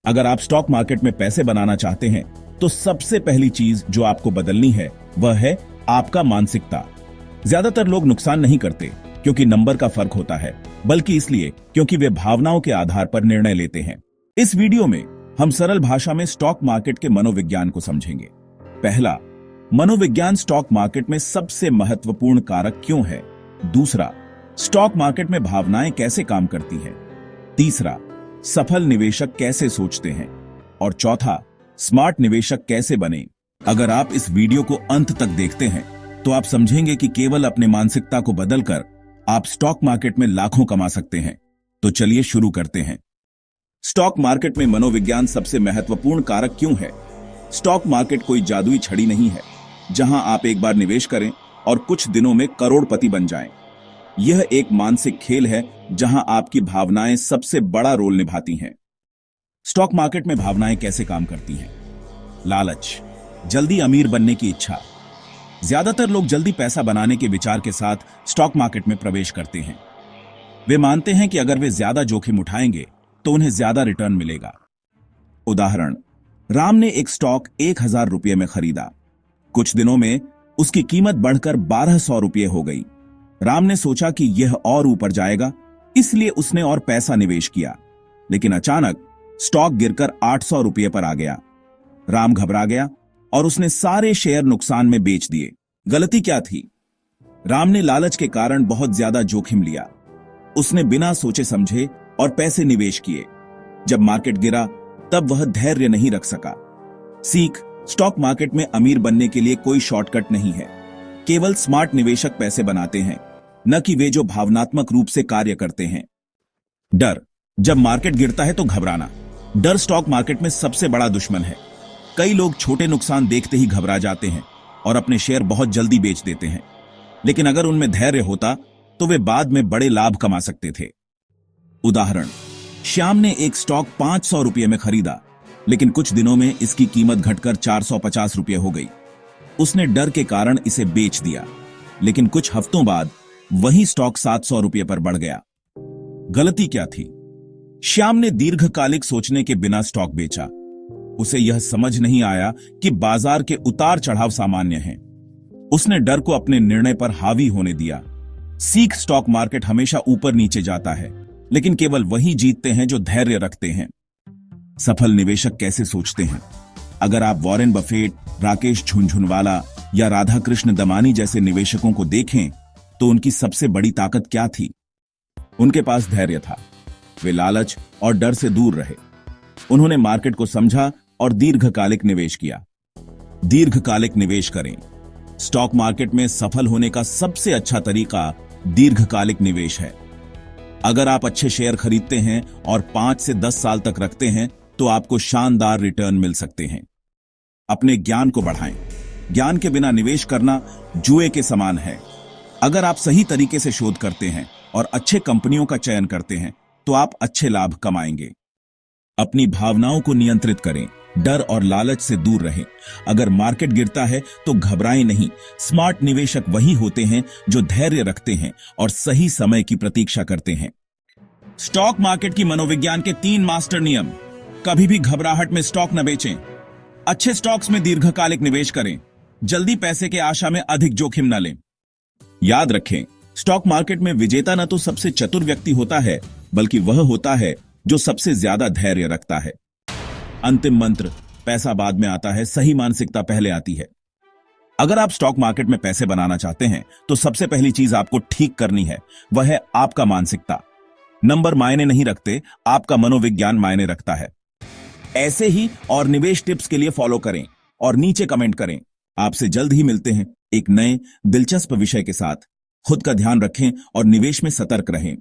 अगर आप stock market में पैसे बनाना चाहते हैं तो सबसे पहली चीज जो आपको बदलनी है वह है आपका मानसिकता। ज्यादातर लोग नुकसान नहीं करते क्योंकि नंबर का फर्क होता है, बल्कि इसलिए क्योंकि वे भावनाओं के आधार पर निर्णय लेते हैं। इस वीडियो में हम सरल भाषा में स्टॉक मार्केट के मनोविज्ञान को समझेंगे। पहला, मनोविज्ञान स्टॉक मार्केट में सबसे महत्वपूर्ण कारक क्यों है। दूसरा, स्टॉक मार्केट में भावनाएं कैसे काम करती हैं। तीसरा, सफल निवेशक कैसे सोचते हैं। और चौथा, स्मार्ट निवेशक कैसे बने। अगर आप इस वीडियो को अंत तक देखते हैं तो आप समझेंगे कि केवल अपने मानसिकता को बदलकर आप स्टॉक मार्केट में लाखों कमा सकते हैं। तो चलिए शुरू करते हैं। स्टॉक मार्केट में मनोविज्ञान सबसे महत्वपूर्ण कारक क्यों है। स्टॉक मार्केट कोई जादुई छड़ी नहीं है जहां आप एक बार निवेश करें और कुछ दिनों में करोड़पति बन जाएं। यह एक मानसिक खेल है जहां आपकी भावनाएं सबसे बड़ा रोल निभाती हैं। स्टॉक मार्केट में भावनाएं कैसे काम करती हैं। लालच, जल्दी अमीर बनने की इच्छा। ज्यादातर लोग जल्दी पैसा बनाने के विचार के साथ स्टॉक मार्केट में प्रवेश करते हैं। वे मानते हैं कि अगर वे ज्यादा जोखिम उठाएंगे तो उन्हें ज्यादा रिटर्न मिलेगा। उदाहरण, राम ने एक स्टॉक 1000 रुपये में खरीदा। कुछ दिनों में उसकी कीमत बढ़कर 1200 रुपये हो गई। राम ने सोचा कि यह और ऊपर जाएगा, इसलिए उसने और पैसा निवेश किया, लेकिन अचानक स्टॉक गिरकर 800 रुपये पर आ गया। राम घबरा गया और उसने सारे शेयर नुकसान में बेच दिए। गलती क्या थी? राम ने लालच के कारण बहुत ज्यादा जोखिम लिया। उसने बिना सोचे समझे और पैसे निवेश किए। जब मार्केट गिरा तब वह धैर्य नहीं रख सका। सीख, स्टॉक मार्केट में अमीर बनने के लिए कोई शॉर्टकट नहीं है। केवल स्मार्ट निवेशक पैसे बनाते हैं, न कि वे जो भावनात्मक रूप से कार्य करते हैं। डर, जब मार्केट गिरता है तो घबराना। डर स्टॉक मार्केट में सबसे बड़ा दुश्मन है। कई लोग छोटे नुकसान देखते ही घबरा जाते हैं और अपने शेयर बहुत जल्दी बेच देते हैं, लेकिन अगर उनमें धैर्य होता तो वे बाद में बड़े लाभ कमा सकते थे। उदाहरण, श्याम ने एक स्टॉक 500 रुपये में खरीदा, लेकिन कुछ दिनों में इसकी कीमत घटकर 450 रुपये हो गई। उसने डर के कारण इसे बेच दिया, लेकिन कुछ हफ्तों बाद वही स्टॉक 700 रुपये पर बढ़ गया। गलती क्या थी? श्याम ने दीर्घकालिक सोचने के बिना स्टॉक बेचा। उसे यह समझ नहीं आया कि बाजार के उतार चढ़ाव सामान्य हैं। उसने डर को अपने निर्णय पर हावी होने दिया। सीख, स्टॉक मार्केट हमेशा ऊपर नीचे जाता है, लेकिन केवल वही जीतते हैं जो धैर्य रखते हैं। सफल निवेशक कैसे सोचते हैं। अगर आप वॉरेन बफेट, राकेश झुनझुनवाला या राधाकृष्ण दमानी जैसे निवेशकों को देखें तो उनकी सबसे बड़ी ताकत क्या थी? उनके पास धैर्य था। वे लालच और डर से दूर रहे। उन्होंने मार्केट को समझा और दीर्घकालिक निवेश किया। दीर्घकालिक निवेश करें। स्टॉक मार्केट में सफल होने का सबसे अच्छा तरीका दीर्घकालिक निवेश है। अगर आप अच्छे शेयर खरीदते हैं और 5 से 10 साल तक रखते हैं तो आपको शानदार रिटर्न मिल सकते हैं। अपने ज्ञान को बढ़ाएं। ज्ञान के बिना निवेश करना जुए के समान है। अगर आप सही तरीके से शोध करते हैं और अच्छे कंपनियों का चयन करते हैं तो आप अच्छे लाभ कमाएंगे। अपनी भावनाओं को नियंत्रित करें। डर और लालच से दूर रहें। अगर मार्केट गिरता है तो घबराएं नहीं। स्मार्ट निवेशक वही होते हैं जो धैर्य रखते हैं और सही समय की प्रतीक्षा करते हैं। स्टॉक मार्केट की मनोविज्ञान के 3 मास्टर नियम। कभी भी घबराहट में स्टॉक न बेचें। अच्छे स्टॉक्स में दीर्घकालिक निवेश करें। जल्दी पैसे के आशा में अधिक जोखिम न लें। याद रखें, स्टॉक मार्केट में विजेता न तो सबसे चतुर व्यक्ति होता है, बल्कि वह होता है जो सबसे ज्यादा धैर्य रखता है। अंतिम मंत्र, पैसा बाद में आता है, सही मानसिकता पहले आती है। अगर आप स्टॉक मार्केट में पैसे बनाना चाहते हैं तो सबसे पहली चीज आपको ठीक करनी है, वह है आपका मानसिकता। नंबर मायने नहीं रखते, आपका मनोविज्ञान मायने रखता है। ऐसे ही और निवेश टिप्स के लिए फॉलो करें और नीचे कमेंट करें। आपसे जल्द ही मिलते हैं एक नए दिलचस्प विषय के साथ। खुद का ध्यान रखें और निवेश में सतर्क रहें।